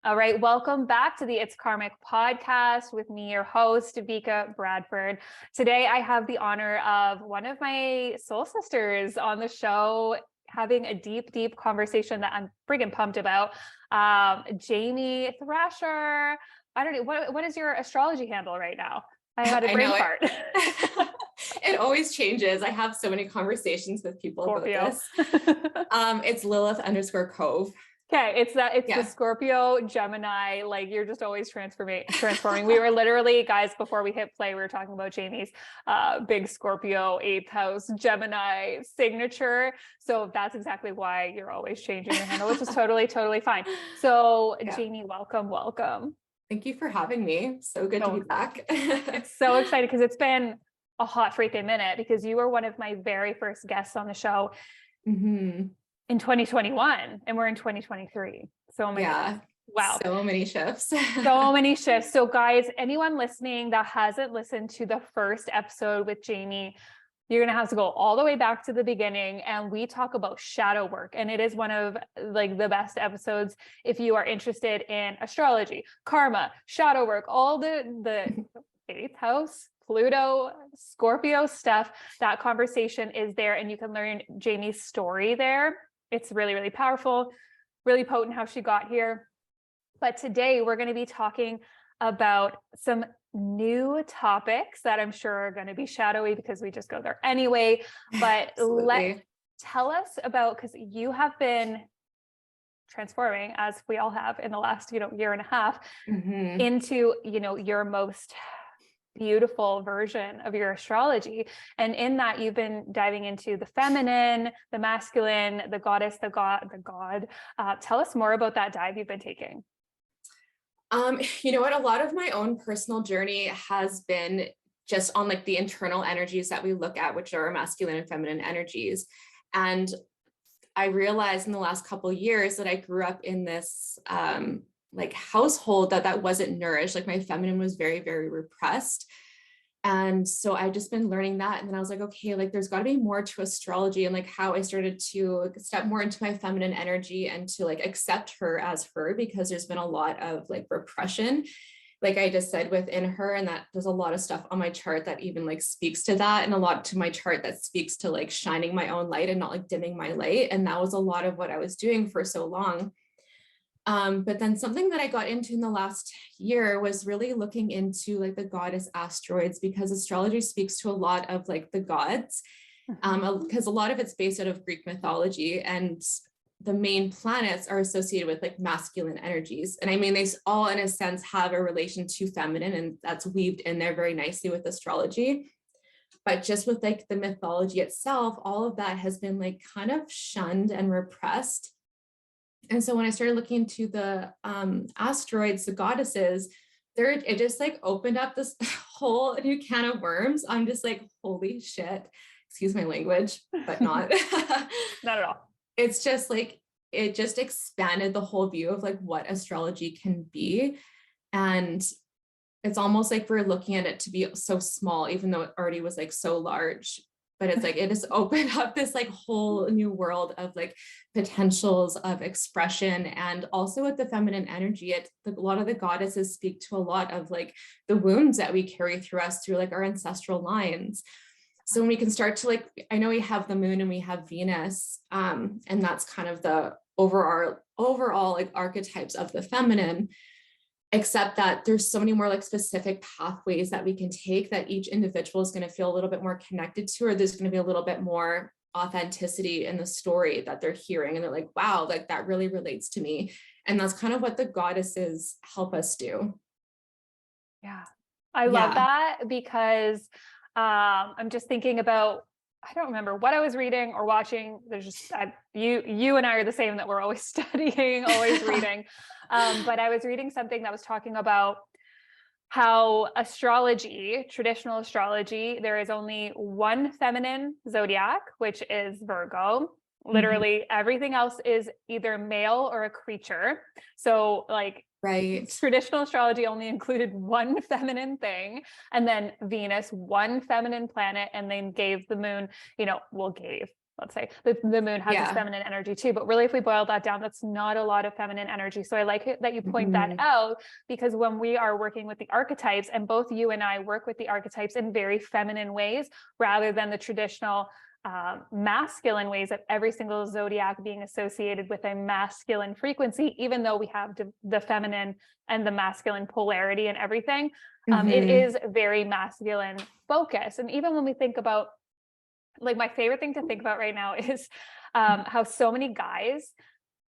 All right, welcome back to the It's Karmic podcast with me, your host, Vika Bradford. Today, I have the honor of one of my soul sisters on the show, having a deep conversation that I'm friggin' pumped about. Jamie Thrasher. I don't know, what is your astrology handle right now? I had a brain fart. It always changes. I have so many conversations with people Scorpio. about this. It's Lilith_Cove. Okay, it's the Scorpio, Gemini, like you're just always transforming. We were literally, guys, before we hit play, we were talking about Jamie's big Scorpio 8th house Gemini signature. So that's exactly why you're always changing your handle, which is totally fine. So Jamie, welcome. Thank you for having me. So good to be back. It's so exciting because it's been a hot freaking minute, because you were one of my very first guests on the show. In 2021, and we're in 2023. So wow. So many shifts. So guys, anyone listening that hasn't listened to the first episode with Jamie, you're going to have to go all the way back to the beginning, and we talk about shadow work. And it is one of like the best episodes if you are interested in astrology, karma, shadow work, all the 8th house, Pluto, Scorpio stuff. That conversation is there, and you can learn Jamie's story there. It's really powerful, really potent how she got here. But today we're going to be talking about some new topics that I'm sure are going to be shadowy because we just go there anyway. But tell us about, because you have been transforming, as we all have in the last, year and a half, into, your most beautiful version of your astrology. And in that, you've been diving into the feminine, the masculine, the goddess, the god. Tell us more about that dive you've been taking. You know what? A lot of my own personal journey has been just on like the internal energies that we look at, which are masculine and feminine energies. And I realized in the last couple of years that I grew up in this like household that wasn't nourished. Like my feminine was very repressed. And so I just been learning that. And then I was like, okay, like there's got to be more to astrology, and like how I started to step more into my feminine energy and to like accept her as her, because there's been a lot of like repression, like I just said, within her. And that there's a lot of stuff on my chart that even like speaks to that, and a lot to my chart that speaks to like shining my own light and not like dimming my light. And that was a lot of what I was doing for so long. But then something that I got into in the last year was really looking into like the goddess asteroids, because astrology speaks to a lot of like the gods, because a lot of it's based out of Greek mythology, and the main planets are associated with like masculine energies. And I mean, they all in a sense have a relation to feminine, and that's weaved in there very nicely with astrology. But just with like the mythology itself, all of that has been like kind of shunned and repressed. And so when I started looking into the asteroids, the goddesses, it just like opened up this whole new can of worms. I'm just like, holy shit, excuse my language, but not. Not at all. It's just like, it just expanded the whole view of like what astrology can be. And it's almost like we're looking at it to be so small, even though it already was like so large. But it's like, it has opened up this like whole new world of like potentials of expression. And also with the feminine energy, a lot of the goddesses speak to a lot of like the wounds that we carry through us through like our ancestral lines. So when we can start to like, I know we have the moon and we have Venus, and that's kind of the overall like archetypes of the feminine. Except that there's so many more like specific pathways that we can take that each individual is going to feel a little bit more connected to, or there's going to be a little bit more authenticity in the story that they're hearing. And they're like, wow, like that really relates to me. And that's kind of what the goddesses help us do. Yeah. I love that, because I'm just thinking about, I don't remember what I was reading or watching. There's just, you and I are the same, that we're always studying, always reading. But I was reading something that was talking about how astrology, traditional astrology, there is only one feminine zodiac, which is Virgo. Literally everything else is either male or a creature. So like, traditional astrology only included one feminine thing, and then Venus, one feminine planet, and then gave the moon, let's say the moon has its feminine energy too, but really if we boil that down, that's not a lot of feminine energy. So I like it that you point that out, because when we are working with the archetypes, and both you and I work with the archetypes in very feminine ways rather than the traditional masculine ways of every single zodiac being associated with a masculine frequency, even though we have the feminine and the masculine polarity and everything. It is very masculine focused. And even when we think about, like, my favorite thing to think about right now is how so many guys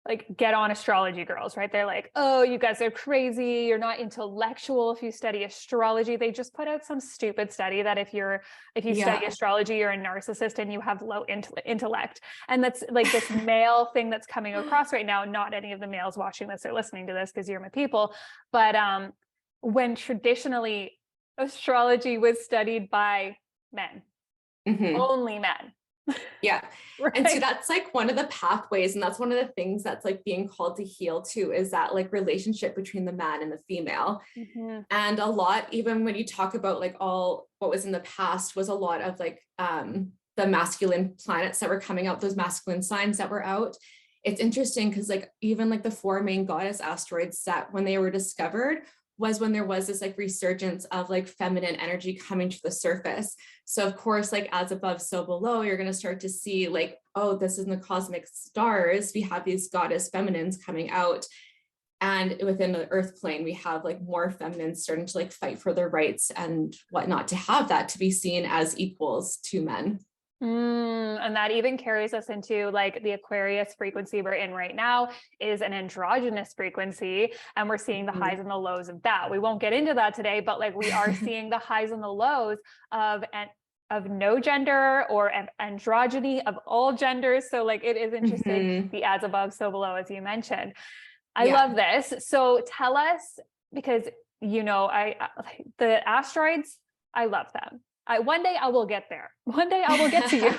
like get on astrology girls, right? They're like, oh, you guys are crazy. You're not intellectual if you study astrology. They just put out some stupid study that if you study astrology, you're a narcissist and you have low intellect. And that's like this male thing that's coming across right now. Not any of the males watching this or listening to this, because you're my people. But when traditionally astrology was studied by men, only men. Yeah. Right? And so that's like one of the pathways, and that's one of the things that's like being called to heal too, is that like relationship between the man and the female. And a lot, even when you talk about like all what was in the past, was a lot of like the masculine planets that were coming out, those masculine signs that were out. It's interesting because like even like the 4 main goddess asteroids that when they were discovered was when there was this like resurgence of like feminine energy coming to the surface. So of course, like as above, so below, you're going to start to see like, oh, this is in the cosmic stars. We have these goddess feminines coming out. And within the earth plane, we have like more feminines starting to like fight for their rights and whatnot, to have that to be seen as equals to men. And that even carries us into like the Aquarius frequency we're in right now is an androgynous frequency. And we're seeing the highs and the lows of that. We won't get into that today, but like we are seeing the highs and the lows of no gender or androgyny of all genders. So like it is interesting, the as above, so below, as you mentioned. I love this. So tell us, because you know, the asteroids, I love them. One day I will get there. One day I will get to you.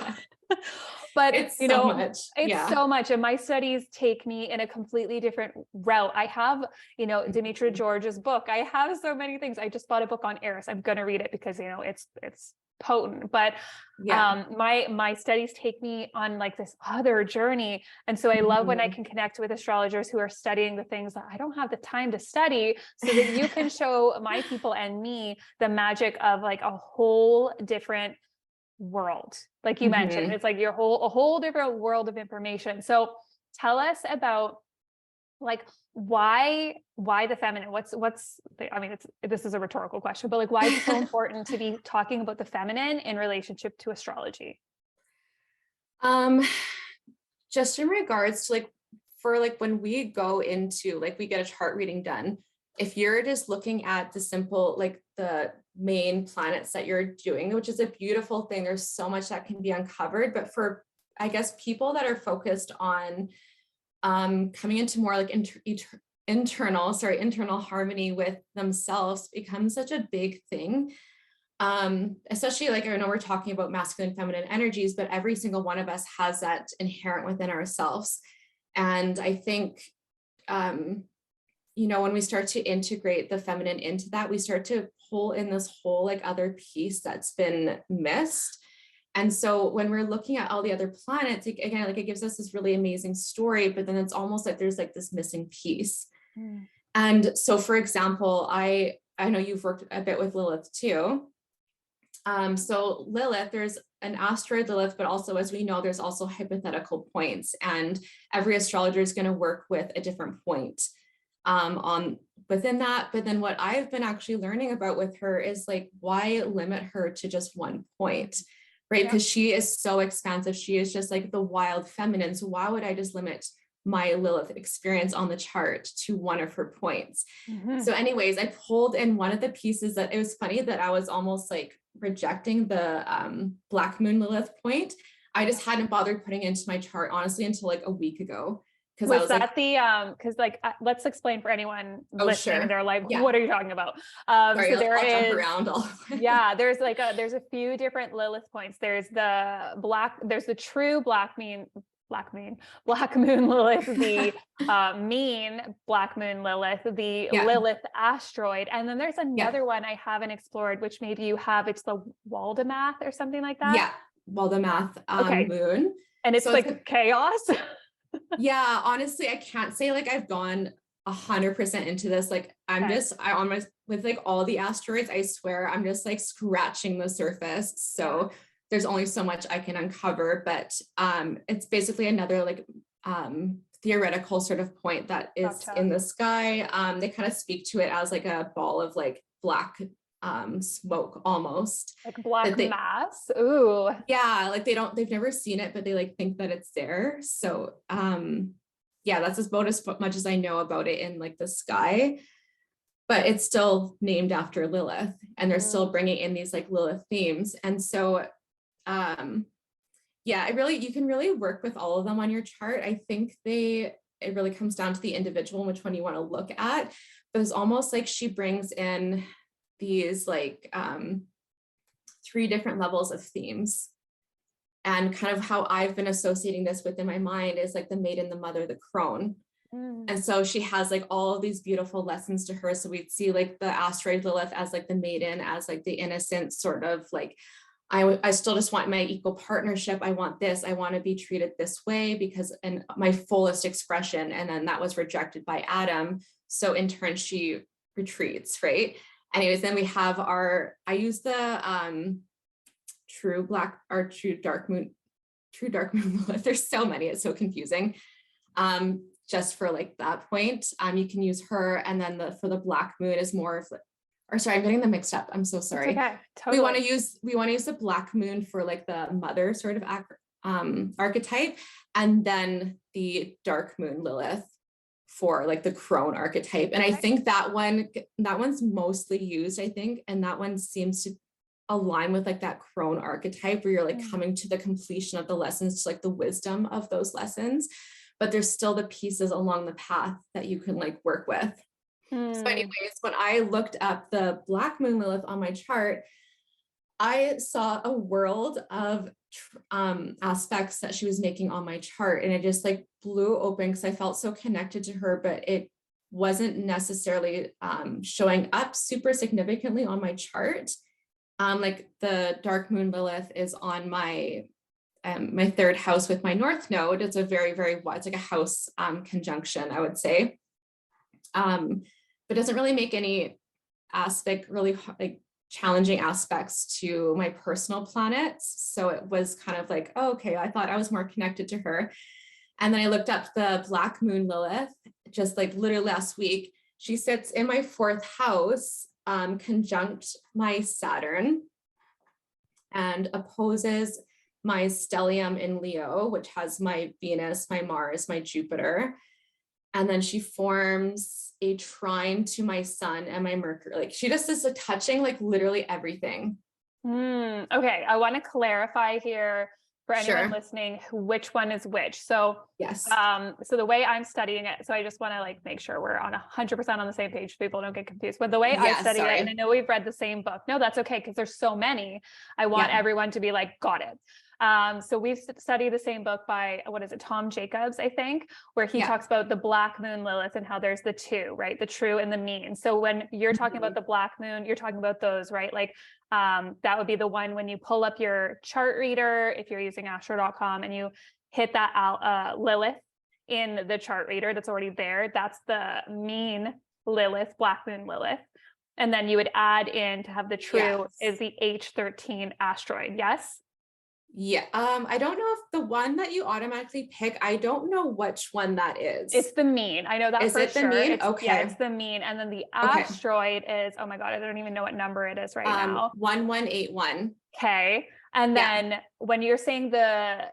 But it's you know, so much. It's so much. And my studies take me in a completely different route. I have, you know, Dimitra George's book. I have so many things. I just bought a book on Eris. I'm going to read it because, you know, it's potent, but my studies take me on like this other journey. And so I love when I can connect with astrologers who are studying the things that I don't have the time to study, so that you can show my people and me the magic of like a whole different world. Like you mentioned, it's like a whole different world of information. So tell us about like why the feminine? This is a rhetorical question, but like why is it so important to be talking about the feminine in relationship to astrology? Just in regards to like, for like when we go into like we get a chart reading done, if you're just looking at the simple like the main planets that you're doing, which is a beautiful thing, there's so much that can be uncovered. But for I guess people that are focused on coming into more like internal harmony with themselves becomes such a big thing. Especially like, I know we're talking about masculine and feminine energies, but every single one of us has that inherent within ourselves. And I think, you know, when we start to integrate the feminine into that, we start to pull in this whole like other piece that's been missed. And so when we're looking at all the other planets, like, again, like it gives us this really amazing story, but then it's almost like there's like this missing piece. And so, for example, I know you've worked a bit with Lilith too. So Lilith, there's an asteroid Lilith, but also, as we know, there's also hypothetical points, and every astrologer is going to work with a different point on within that. But then what I've been actually learning about with her is like, why limit her to just one point? Right? Because she is so expansive. She is just like the wild feminine. So why would I just limit my Lilith experience on the chart to one of her points? So anyways, I pulled in one of the pieces that it was funny that I was almost like rejecting the Black Moon Lilith point. I just hadn't bothered putting it into my chart, honestly, until like a week ago. Was I was that like, because like let's explain for anyone listening, sure. They're like, what are you talking about? Sorry, so there I'll is, jump around all there's like there's a few different Lilith points. There's the true Black Moon Lilith, the mean Black Moon Lilith, the Lilith asteroid, and then there's another one I haven't explored, which maybe you have. It's the Waldemath or something like that. Waldemath Okay. moon. And it's So like chaos. yeah, honestly, I can't say like I've gone 100% into this. Like I almost with like all the asteroids, I swear I'm just like scratching the surface. So there's only so much I can uncover, but it's basically another like theoretical sort of point that is in the sky. They kind of speak to it as like a ball of like black smoke almost. Like black mass. Ooh. Yeah, like they've never seen it, but they like think that it's there. So yeah, that's about as much as I know about it in like the sky. But it's still named after Lilith, and they're still bringing in these like Lilith themes. And so yeah, you can really work with all of them on your chart. I think it really comes down to the individual and which one you want to look at. But it's almost like she brings in these like 3 different levels of themes. And kind of how I've been associating this within my mind is like the maiden, the mother, the crone. And so she has like all of these beautiful lessons to her. So we'd see like the asteroid Lilith as like the maiden, as like the innocent sort of like, I still just want my equal partnership. I want this. I want to be treated this way because in my fullest expression. And then that was rejected by Adam. So in turn, she retreats, right? Anyways, then we have I use the true dark moon Lilith. There's so many, it's so confusing. Just for like that point, you can use her, and then for the black moon is more of or sorry, I'm getting them mixed up. I'm so sorry. It's okay. Totally. We want to use the black moon for like the mother sort of archetype, and then the dark moon Lilith for like the crone archetype. And I think that one's mostly used, I think, and that one seems to align with like that crone archetype where you're like coming to the completion of the lessons, to like the wisdom of those lessons, but there's still the pieces along the path that you can like work with. So anyways, when I looked up the black moon Lilith on my chart, I saw a world of aspects that she was making on my chart, and it just like blew open because I felt so connected to her, but it wasn't necessarily showing up super significantly on my chart. Like the dark moon Lilith is on my 3rd house with my north node. It's a very, very wide, it's like a house conjunction, I would say. But doesn't really make any really like challenging aspects to my personal planets. So it was kind of like, oh, okay, I thought I was more connected to her. And then I looked up the black moon Lilith, just like literally last week. She sits in my 4th house, conjunct my Saturn, and opposes my stellium in Leo, which has my Venus, my Mars, my Jupiter. And then she forms a trine to my sun and my Mercury. Like she just is touching like literally everything. Okay, I want to clarify here for anyone listening which one is which. So yes. So the way I'm studying it, so I just want to like make sure we're on 100% on the same page so people don't get confused. But the way I study it, and I know we've read the same book. No, that's okay, because there's so many. I want everyone to be like, got it. So we've studied the same book by, what is it, Tom Jacobs, I think, where he talks about the black moon Lilith and how there's the 2, right? The true and the mean. So when you're talking about the black moon, you're talking about those, right? Like that would be the one when you pull up your chart reader, if you're using astro.com, and you hit that Lilith in the chart reader that's already there. That's the mean Lilith, black moon Lilith. And then you would add in to have the true is the H13 asteroid. Yes. Yeah. I don't know if the one that you automatically pick, I don't know which one that is. It's the mean. I know that is for it sure. The mean? It's, okay. Yeah, it's the mean. And then the asteroid is, oh my God, I don't even know what number it is right now. 1181. Okay. And then when you're saying the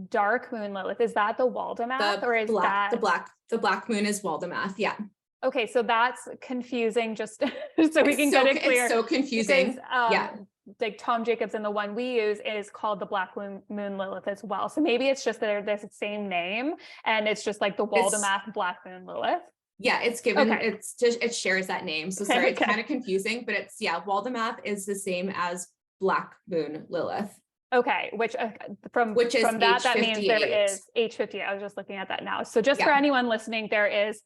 dark moon Lilith, is that the Waldemath or is that the black moon is Waldemath? Yeah. Okay, so that's confusing. Just so we can get it clear. It's so confusing. Because, like Tom Jacobs and the one we use is called the black moon Lilith as well. So maybe it's just that there's the same name and it's just like the Waldemath black moon Lilith. Yeah, it's given. Okay. It's just it shares that name. So sorry, it's kind of confusing, but it's Waldemath is the same as black moon Lilith. Okay, which from that that means there is H50. I was just looking at that now. So just for anyone listening, there's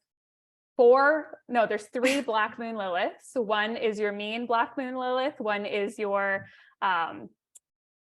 3 black moon Liliths. So one is your mean black moon Lilith. One is your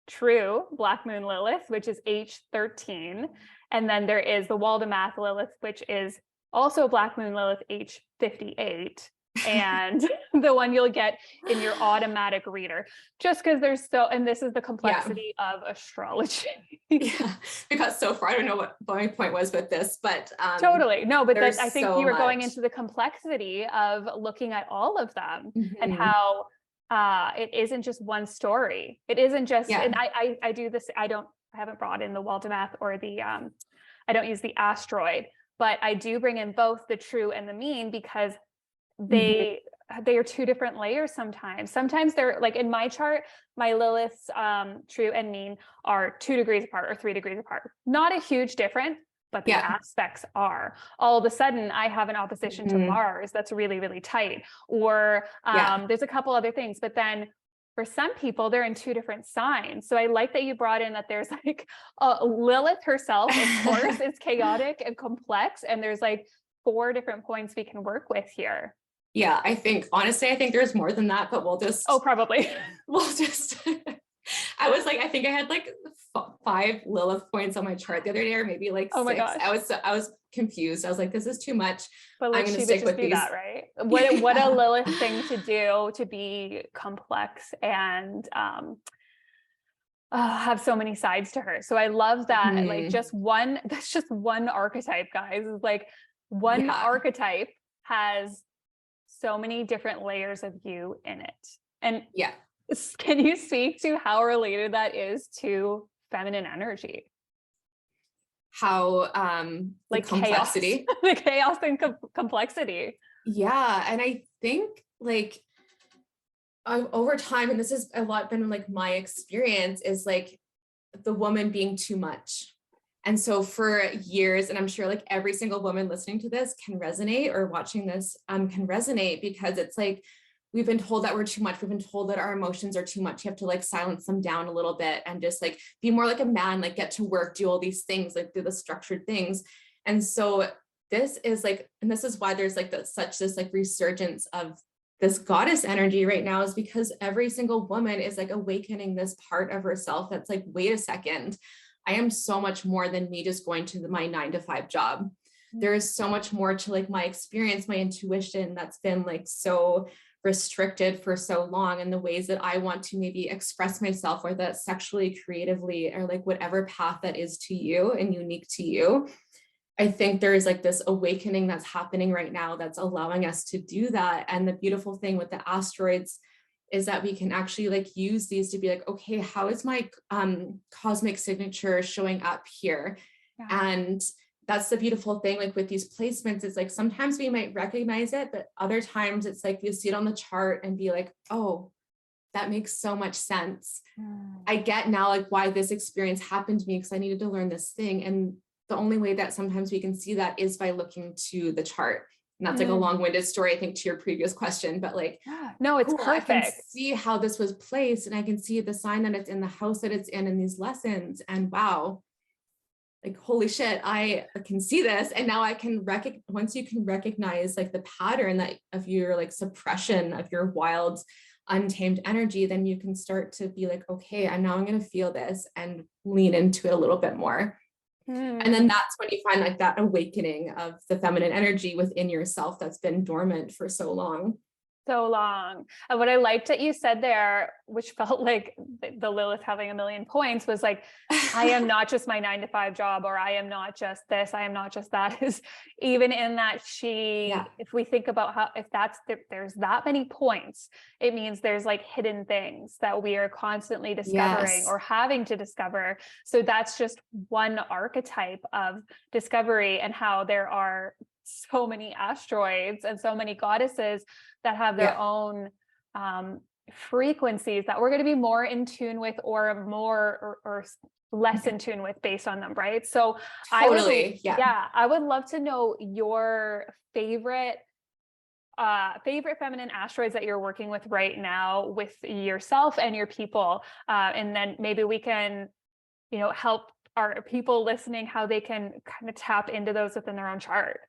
true Black Moon Lilith, which is H13. And then there is the Waldemath Lilith, which is also Black Moon Lilith, H58. And the one you'll get in your automatic reader, just because there's and this is the complexity of astrology. Yeah, because so far I don't know what my point was with this, but totally no, but I think so you were going much into the complexity of looking at all of them and how it isn't just one story. It isn't just, and I do this. I haven't brought in the Waldemath or the I don't use the asteroid, but I do bring in both the true and the mean, because they are two different layers sometimes. Sometimes they're like, in my chart, my Liliths, true and mean, are 2 degrees apart or 3 degrees apart. Not a huge difference, but the aspects are. All of a sudden, I have an opposition to Mars that's really, really tight. Or there's a couple other things. But then for some people, they're in 2 different signs. So I like that you brought in that there's like Lilith herself, of course, is chaotic and complex. And there's like 4 different points we can work with here. Yeah, honestly, I think there's more than that, but probably. I was like, I think I had like 5 Lilith points on my chart the other day, or maybe like 6. My gosh. I was confused. I was like, this is too much. But like, I'm going to stick with these. That, right? What a Lilith thing to do, to be complex and have so many sides to her. So I love that. Like that's just one archetype, guys. It's like one archetype has so many different layers of you in it. And can you speak to how related that is to feminine energy? How like complexity, the chaos and complexity. Yeah. And I think like over time, and this has a lot been like my experience, is like the woman being too much. And so for years, and I'm sure like every single woman listening to this can resonate, or watching this can resonate, because it's like, we've been told that we're too much. We've been told that our emotions are too much. You have to like silence them down a little bit and just like be more like a man, like get to work, do all these things, like do the structured things. And so this is like, and this is why there's like this like resurgence of this goddess energy right now, is because every single woman is like awakening this part of herself that's like, wait a second, I am so much more than me just going to my 9-to-5 job. There is so much more to like my experience, my intuition, that's been like so restricted for so long, and the ways that I want to maybe express myself, or that sexually, creatively, or like whatever path that is to you and unique to you. I think there's like this awakening that's happening right now that's allowing us to do that. And the beautiful thing with the asteroids is that we can actually like use these to be like, okay, how is my cosmic signature showing up here? And that's the beautiful thing, like with these placements, is like sometimes we might recognize it, but other times it's like you see it on the chart and be like, oh, that makes so much sense. I get now like why this experience happened to me, because I needed to learn this thing. And the only way that sometimes we can see that is by looking to the chart. And that's like a long-winded story, I think, to your previous question, but like, no, it's perfect. I can see how this was placed, and I can see the sign that it's in, the house that it's in these lessons. And wow, like, holy shit, I can see this. And now I can once you can recognize like the pattern that of your like suppression of your wild, untamed energy, then you can start to be like, okay, I'm going to feel this and lean into it a little bit more. And then that's when you find like that awakening of the feminine energy within yourself that's been dormant for so long. And what I liked that you said there, which felt like the Lilith having a million points, was like, I am not just my 9-to-5 job, or I am not just this, I am not just that, is even in that if we think about how, if there's that many points, it means there's like hidden things that we are constantly discovering or having to discover. So that's just one archetype of discovery, and how there are so many asteroids and so many goddesses that have their own frequencies that we're going to be more in tune with, or more or less in tune with based on them, right? So totally. I would love to know your favorite feminine asteroids that you're working with right now with yourself and your people, and then maybe we can help our people listening how they can kind of tap into those within their own chart.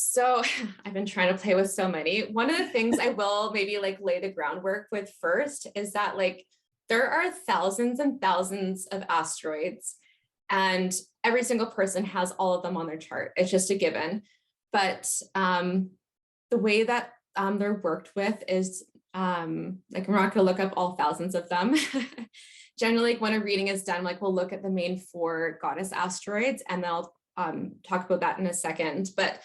So I've been trying to play with so many. One of the things I will maybe like lay the groundwork with first is that like There are thousands and thousands of asteroids, and every single person has all of them on their chart. It's just a given. But the way that they're worked with is like, we're not going to look up all thousands of them. Generally, like when a reading is done, like we'll look at the main 4 goddess asteroids, and then I'll talk about that in a second. But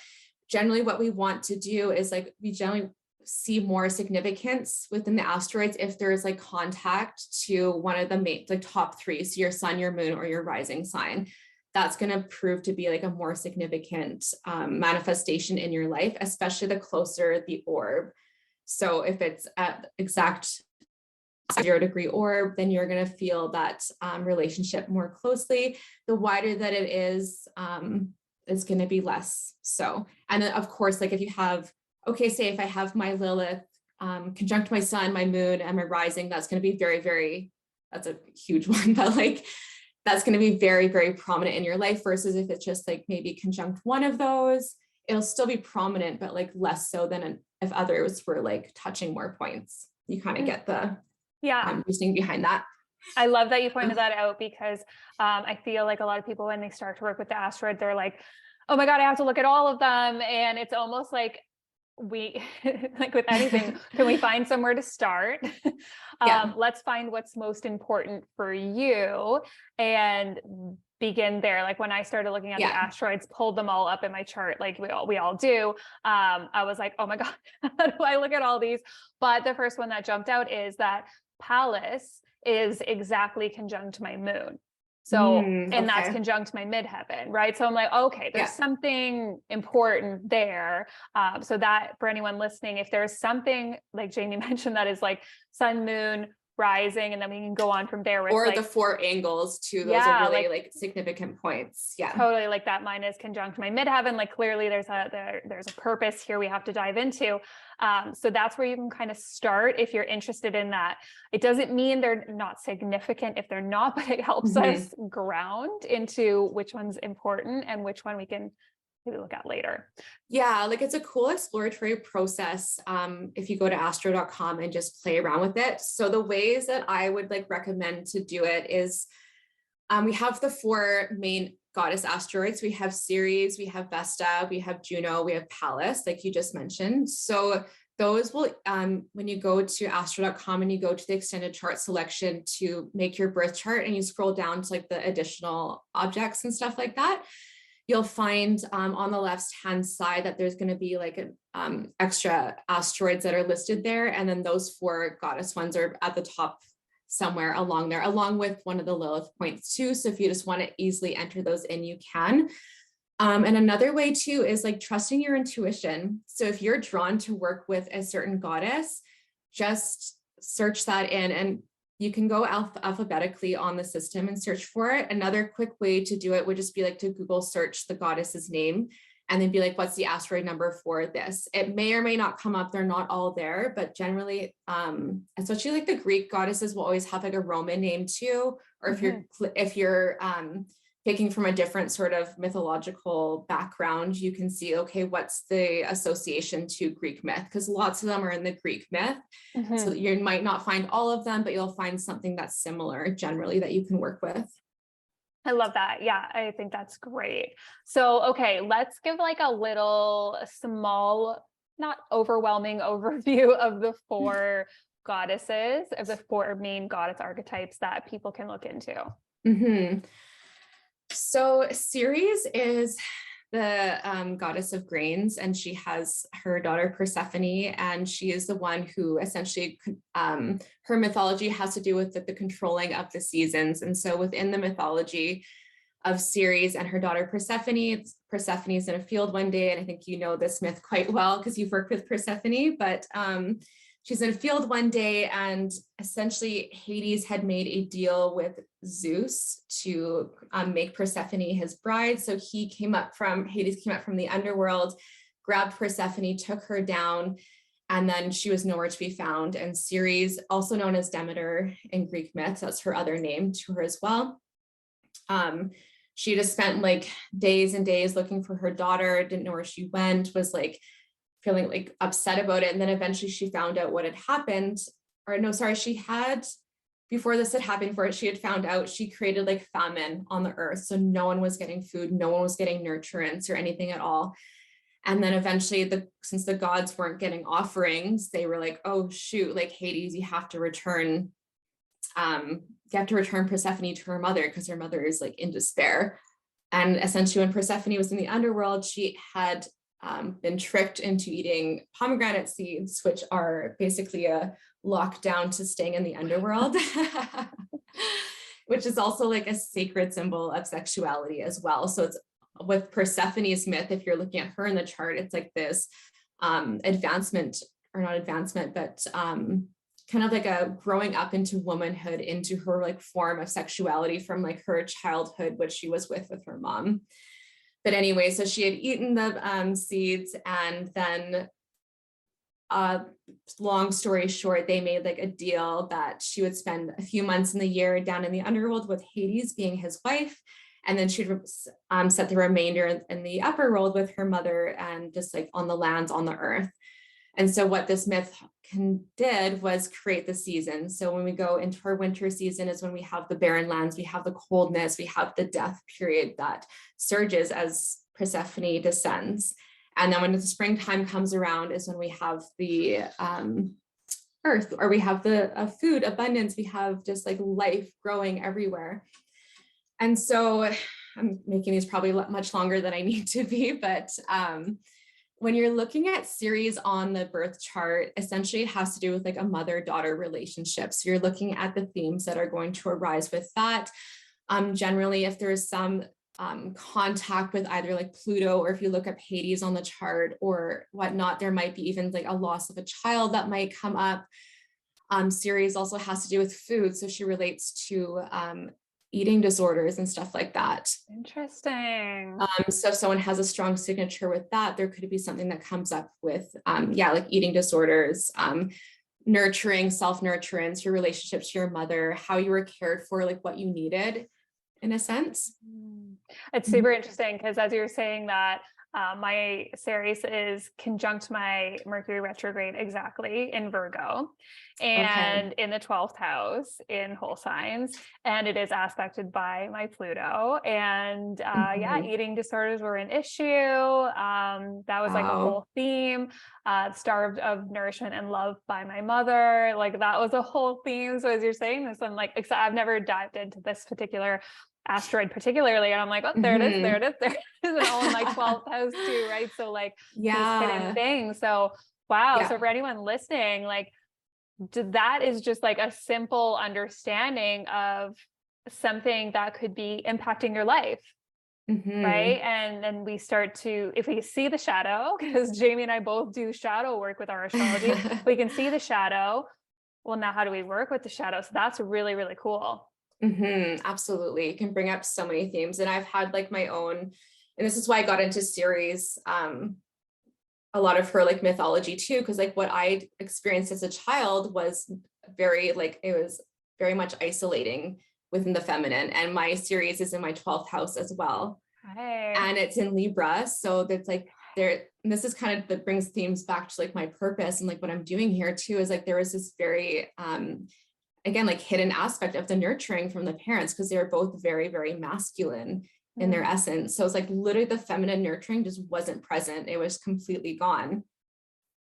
generally what we want to do is like, we generally see more significance within the asteroids if there's like contact to one of the main, like top 3, so your sun, your moon, or your rising sign. That's going to prove to be like a more significant manifestation in your life, especially the closer the orb. So if it's at exact 0-degree orb, then you're going to feel that relationship more closely. The wider that it is going to be less so. And then of course, like if you have, okay, say if I have my Lilith conjunct my sun, my moon, and my rising, that's going to be very, very, that's a huge one, but like that's going to be very, very prominent in your life, versus if it's just like maybe conjunct one of those, it'll still be prominent, but like less so than if others were like touching more points. You kind of get the reasoning behind that. I love that you pointed that out, because I feel like a lot of people, when they start to work with the asteroid, they're like, oh my God, I have to look at all of them. And it's almost like we, like with anything, can we find somewhere to start? Let's find what's most important for you and begin there. Like when I started looking at the asteroids, pulled them all up in my chart, like we all do. I was like, oh my God, how do I look at all these? But the first one that jumped out is that Pallas is exactly conjunct my moon. So, and that's conjunct my midheaven, right? So I'm like, okay, there's something important there. So that for anyone listening, if there's something like Jamie mentioned, that is like sun, moon, rising, and then we can go on from there. Or like, the 4 angles too. Those are really like significant points. Yeah, totally. Like that mine is conjunct my midheaven. Like clearly there's a purpose here we have to dive into. So that's where you can kind of start if you're interested in that. It doesn't mean they're not significant if they're not, but it helps us ground into which one's important and which one we can maybe look at later. Yeah, like it's a cool exploratory process if you go to astro.com and just play around with it. So the ways that I would like recommend to do it is we have the 4 main goddess asteroids. We have Ceres, we have Vesta, we have Juno, we have Pallas, like you just mentioned. So those will, when you go to astro.com and you go to the extended chart selection to make your birth chart and you scroll down to like the additional objects and stuff like that, you'll find on the left-hand side that there's going to be like an extra asteroids that are listed there. And then those 4 goddess ones are at the top somewhere along there, along with one of the Lilith points too. So if you just want to easily enter those in, you can. And another way too is like trusting your intuition. So if you're drawn to work with a certain goddess, just search that in, and you can go alphabetically on the system and search for it. Another quick way to do it would just be like to Google search the goddess's name and then be like, what's the asteroid number for this? It may or may not come up. They're not all there, but generally, especially like the Greek goddesses will always have like a Roman name too. Or if you're picking from a different sort of mythological background, you can see, okay, what's the association to Greek myth? Because lots of them are in the Greek myth. So you might not find all of them, but you'll find something that's similar generally that you can work with. I love that. Yeah, I think that's great. So, okay, let's give like a little small, not overwhelming overview of the 4 goddesses, of the 4 main goddess archetypes that people can look into. So Ceres is the goddess of grains, and she has her daughter Persephone, and she is the one who essentially her mythology has to do with the controlling of the seasons. And so within the mythology of Ceres and her daughter Persephone, Persephone is in a field one day, and I think you know this myth quite well because you've worked with Persephone, but she's in a field one day, and essentially Hades had made a deal with Zeus to make Persephone his bride. So Hades came up from the underworld, grabbed Persephone, took her down, and then she was nowhere to be found. And Ceres, also known as Demeter in Greek myth, that's her other name to her as well. She just spent like days and days looking for her daughter, didn't know where she went, was like feeling like upset about it. And then eventually she found out what had happened, or no, sorry, she had before this had happened, before she had found out, she created like famine on the earth. So no one was getting food, no one was getting nurturance or anything at all. And then eventually, since the gods weren't getting offerings, they were like, oh shoot, like Hades, you have to return Persephone to her mother, because her mother is like in despair. And essentially when Persephone was in the underworld, she had been tricked into eating pomegranate seeds, which are basically a lockdown to staying in the underworld, which is also like a sacred symbol of sexuality as well. So it's with Persephone's myth, if you're looking at her in the chart, it's like this advancement, or not advancement, but kind of like a growing up into womanhood, into her like form of sexuality from like her childhood, which she was with her mom. But anyway, so she had eaten the seeds, and then long story short, they made like a deal that she would spend a few months in the year down in the underworld with Hades being his wife. And then she'd set the remainder in the upper world with her mother, and just like on the lands on the earth. And so what this myth did was create the season. So when we go into our winter season is when we have the barren lands, we have the coldness, we have the death period that surges as Persephone descends. And then when the springtime comes around is when we have the earth, or we have the food abundance, we have just like life growing everywhere. And so I'm making these probably much longer than I need to be, but when you're looking at Ceres on the birth chart, essentially it has to do with like a mother-daughter relationship. So you're looking at the themes that are going to arise with that. Generally, if there's some contact with either like Pluto, or if you look up Hades on the chart or whatnot, there might be even like a loss of a child that might come up. Ceres also has to do with food. So she relates to eating disorders and stuff like that. Interesting. So if someone has a strong signature with that, there could be something that comes up with, like eating disorders, nurturing, self-nurturance, your relationship to your mother, how you were cared for, like what you needed in a sense. It's super interesting, because as you're saying that, my Ceres is conjunct my Mercury retrograde exactly in Virgo, and in the 12th house in whole signs, and it is aspected by my Pluto. And eating disorders were an issue. That was like a whole theme. Starved of nourishment and love by my mother, like that was a whole theme. So as you're saying this, I'm like, I've never dived into this particular asteroid particularly, and I'm like, oh, there it is, and all in my 12th house too, right? So like these hidden things. So wow. So for anyone listening, like that is just like a simple understanding of something that could be impacting your life. Right. And then we start to, if we see the shadow, because Jamie and I both do shadow work with our astrology, we can see the shadow. Well, now how do we work with the shadow? So that's really, really cool. Absolutely. It can bring up so many themes. And I've had like my own, and this is why I got into Ceres, a lot of her like mythology too, because like what I experienced as a child was very like, it was very much isolating within the feminine. And my Ceres is in my 12th house as well. And it's in Libra. So that's like there, and this is kind of that brings themes back to like my purpose and like what I'm doing here too, is like there was this very again, like hidden aspect of the nurturing from the parents, because they were both very, very masculine in their essence. So it's like literally the feminine nurturing just wasn't present. It was completely gone.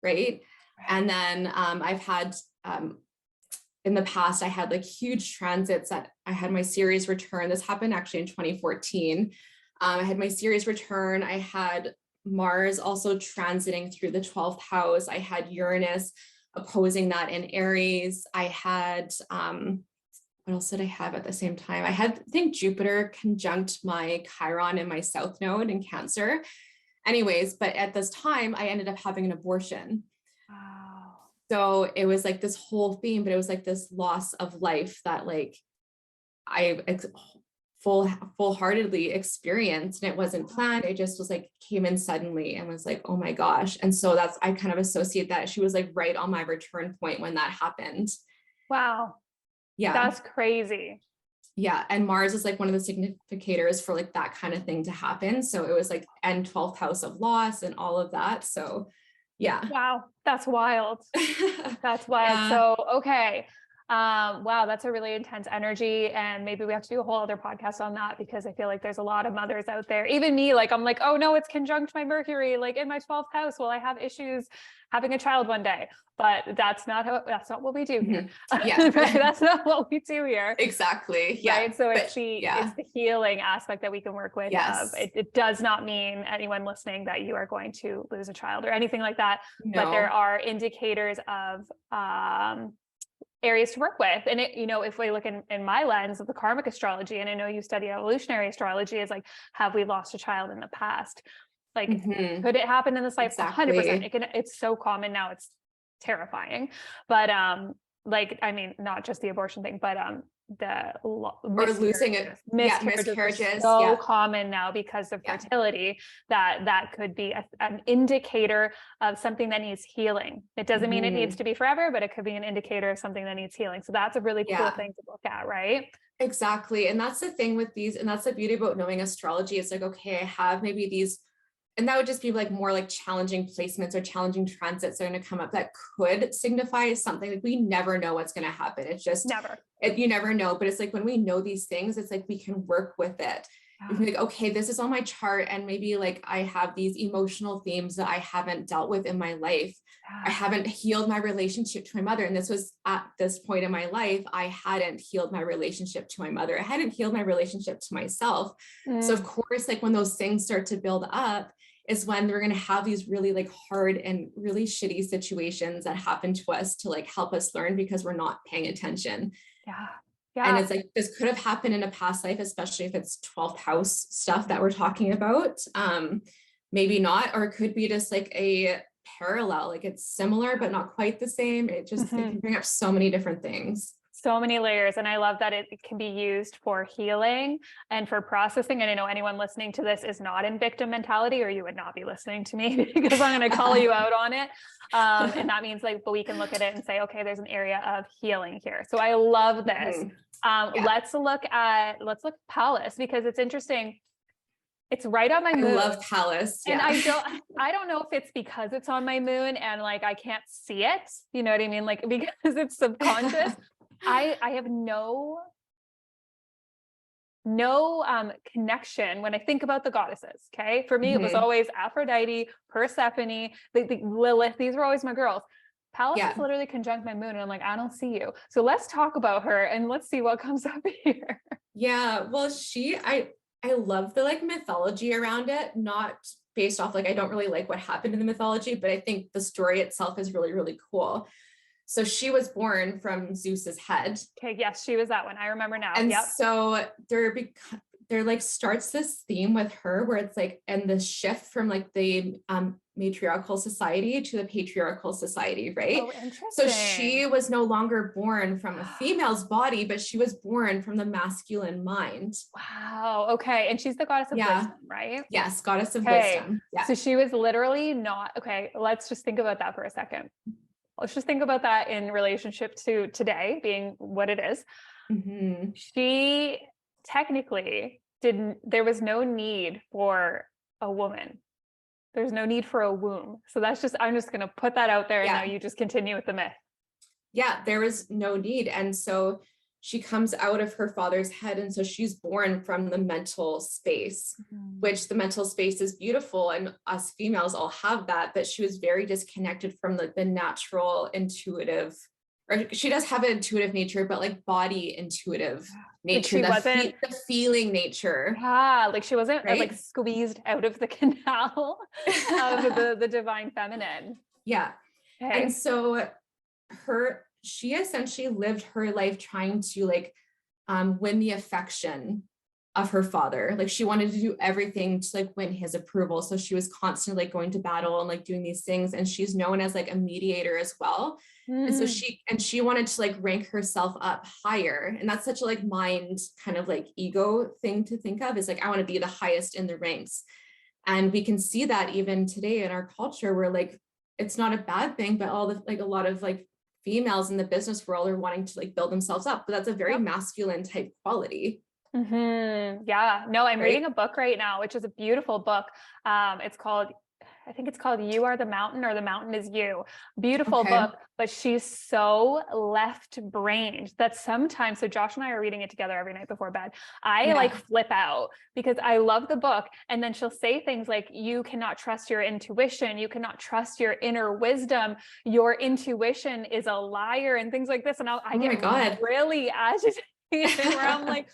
Right. And then I've had in the past, I had like huge transits that I had my Ceres return. This happened actually in 2014. I had my Ceres return. I had Mars also transiting through the 12th house. I had Uranus opposing that in Aries. I had, what else did I have at the same time? I had, I think Jupiter conjunct my Chiron in my South Node in Cancer. Anyways, but at this time, I ended up having an abortion. Wow. So it was like this whole theme, but it was like this loss of life that like I full-heartedly experienced, and it wasn't planned. It just was like came in suddenly and was like, oh my gosh. And so that's, I kind of associate that she was like right on my return point when that happened. Wow. Yeah. That's crazy. Yeah. And Mars is like one of the significators for like that kind of thing to happen. So it was like, and 12th house of loss and all of that. So yeah. Wow. That's wild. That's wild. Yeah. So, okay. Wow, that's a really intense energy. And maybe we have to do a whole other podcast on that, because I feel like there's a lot of mothers out there, even me, like, I'm like, oh no, it's conjunct my Mercury, like in my 12th house. Well, I have issues having a child one day, but that's not what we do here. Yeah. Right? That's not what we do here. Exactly. Yeah. Right. So it's the healing aspect that we can work with. Yes. It does not mean, anyone listening, that you are going to lose a child or anything like that. No. But there are indicators of areas to work with. And it, if we look in my lens of the karmic astrology, and I know you study evolutionary astrology, is like, have we lost a child in the past? Like, could it happen in this life? Exactly. 100%. It's so common now, it's terrifying. But like, I mean, not just the abortion thing, but or losing it. Miscarriages. So common now because of fertility, that could be an indicator of something that needs healing. It doesn't mean it needs to be forever, but it could be an indicator of something that needs healing. So that's a really cool thing to look at, right? Exactly. And that's the thing with these, and that's the beauty about knowing astrology. It's like, okay, I have maybe these, and that would just be like more like challenging placements or challenging transits that are going to come up that could signify something. Like, we never know what's going to happen. It's just you never know. But it's like, when we know these things, it's like we can work with it. We can be like, okay, this is on my chart, and maybe like I have these emotional themes that I haven't dealt with in my life. I haven't healed my relationship to my mother. And this was at this point in my life, I hadn't healed my relationship to my mother. I hadn't healed my relationship to myself. So of course, like, when those things start to build up, is when we're going to have these really like hard and really shitty situations that happen to us to like help us learn, because we're not paying attention. Yeah. And it's like, this could have happened in a past life, especially if it's 12th house stuff that we're talking about. Maybe not, or it could be just like a parallel, like it's similar, but not quite the same. It just, it can bring up so many different things. So many layers. And I love that it can be used for healing and for processing. And I know anyone listening to this is not in victim mentality, or you would not be listening to me, because I'm going to call you out on it. And that means like, but we can look at it and say, okay, there's an area of healing here. So I love this. Let's look Pallas, because it's interesting. It's right on my moon. I love Pallas. And I don't know if it's because it's on my moon and like, I can't see it. You know what I mean? Like, because it's subconscious. I have no connection when I think about the goddesses. Okay. For me, it was always Aphrodite, Persephone, the Lilith. These were always my girls. Pallas is literally conjunct my moon. And I'm like, I don't see you. So let's talk about her and let's see what comes up here. Yeah. Well, I love the like mythology around it, not based off, like, I don't really like what happened in the mythology, but I think the story itself is really, really cool. So she was born from Zeus's head. Okay. Yes, she was that one. I remember now. And so there like starts this theme with her where it's like, and the shift from like the matriarchal society to the patriarchal society, right? Oh, interesting. So she was no longer born from a female's body, but she was born from the masculine mind. Wow. Okay. And she's the goddess of wisdom, right? Yes, goddess of wisdom. Yeah. So she was literally not, okay, let's just think about that for a second. Let's just think about that in relationship to today being what it is. She technically there was no need for a woman. There's no need for a womb. So I'm just going to put that out there. And now you just continue with the myth. Yeah, there was no need. And so she comes out of her father's head. And so she's born from the mental space, which the mental space is beautiful. And us females all have that, but she was very disconnected from the natural intuitive, or she does have an intuitive nature, but like body intuitive nature, the feeling nature. Yeah, like she wasn't like squeezed out of the canal of the divine feminine. Yeah. Okay. And so she essentially lived her life trying to like win the affection of her father. Like she wanted to do everything to like win his approval. So she was constantly like going to battle and like doing these things. And she's known as like a mediator as well. And so she wanted to like rank herself up higher. And that's such a like mind kind of like ego thing to think of, is like, I want to be the highest in the ranks. And we can see that even today in our culture where like, it's not a bad thing, but a lot of like females in the business world are wanting to like build themselves up, but that's a very masculine type quality. Yeah, no, I'm reading a book right now, which is a beautiful book. It's called I think it's called You Are the Mountain or The Mountain Is You. Beautiful Okay. book, but she's so left-brained that sometimes, so Josh and I are reading it together every night before bed. I like flip out because I love the book. And then she'll say things like, you cannot trust your intuition. You cannot trust your inner wisdom. Your intuition is a liar and things like this. And I get really agitated where I'm like,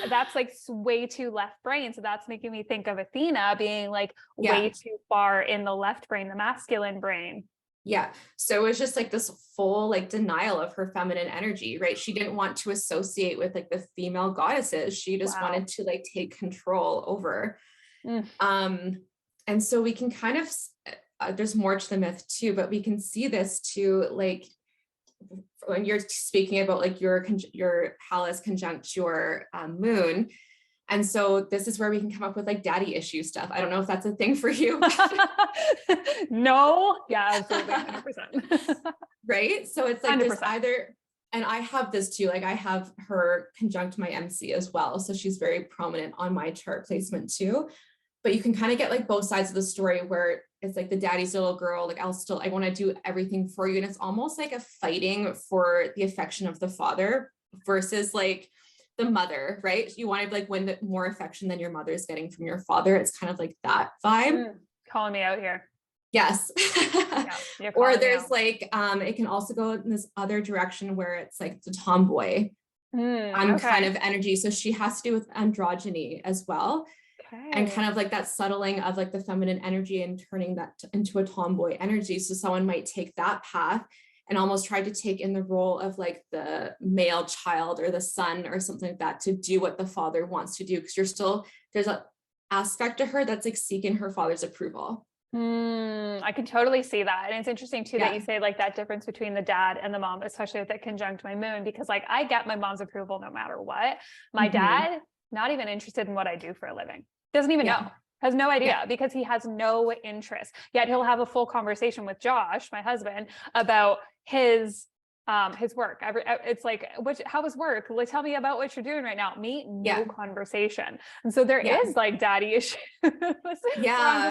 that's like way too left brain. So that's making me think of Athena being like way too far in the left brain, the masculine brain. Yeah. So it was just like this full like denial of her feminine energy, right? She didn't want to associate with like the female goddesses. She just wanted to like take control over. And so we can kind of, there's more to the myth too, but we can see this too, like when you're speaking about like your Pallas conjunct your moon. And so this is where we can come up with like daddy issue stuff. I don't know if that's a thing for you. No. Yeah, absolutely. 100%. Right. So it's like there's either, and I have this too, like I have her conjunct my MC as well. So she's very prominent on my chart placement too. But you can kind of get like both sides of the story where it's like the daddy's little girl, like I want to do everything for you. And it's almost like a fighting for the affection of the father versus like the mother, right? You want to like win more affection than your mother's getting from your father. It's kind of like that vibe. Calling me out here. Yes. Or there's like, it can also go in this other direction where it's like the tomboy kind of energy. So she has to do with androgyny as well. And kind of like that settling of like the feminine energy and turning that into a tomboy energy. So someone might take that path and almost try to take in the role of like the male child or the son or something like that to do what the father wants to do. Because there's an aspect to her that's like seeking her father's approval. I can totally see that. And it's interesting too that you say like that difference between the dad and the mom, especially with that conjunct my moon, because like I get my mom's approval no matter what. My dad, not even interested in what I do for a living. Doesn't even know, has no idea because he has no interest. Yet he'll have a full conversation with Josh, my husband, about his work. It's like, how was work? Like, tell me about what you're doing right now. No conversation. And so there is like daddy issues. I'm just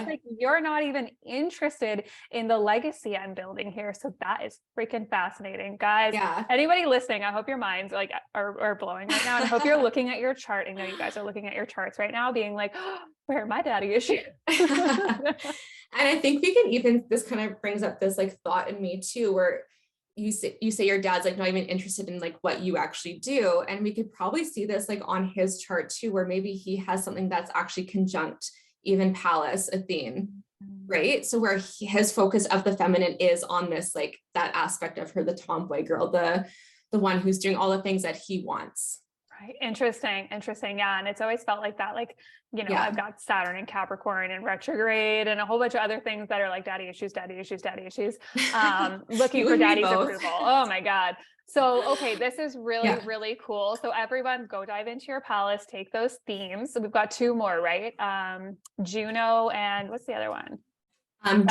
like, you're not even interested in the legacy I'm building here. So that is freaking fascinating, guys. Anybody listening, I hope your minds like are blowing right now. And I hope you're looking at your chart. I know you guys are looking at your charts right now being like, oh, where are my daddy issues? And I think we can even, this kind of brings up this like thought in me too, where you say your dad's like not even interested in like what you actually do. And we could probably see this like on his chart too, where maybe he has something that's actually conjunct even Pallas, Athene, right? So where his focus of the feminine is on this, like that aspect of her, the tomboy girl, the one who's doing all the things that he wants. Right. Interesting. Yeah. And it's always felt like that, like, you know, I've got Saturn and Capricorn and retrograde and a whole bunch of other things that are like daddy issues, looking for daddy's approval. Oh my God. So, okay, this is really, really cool. So everyone go dive into your Pallas, take those themes. So we've got two more, right? Juno and what's the other one?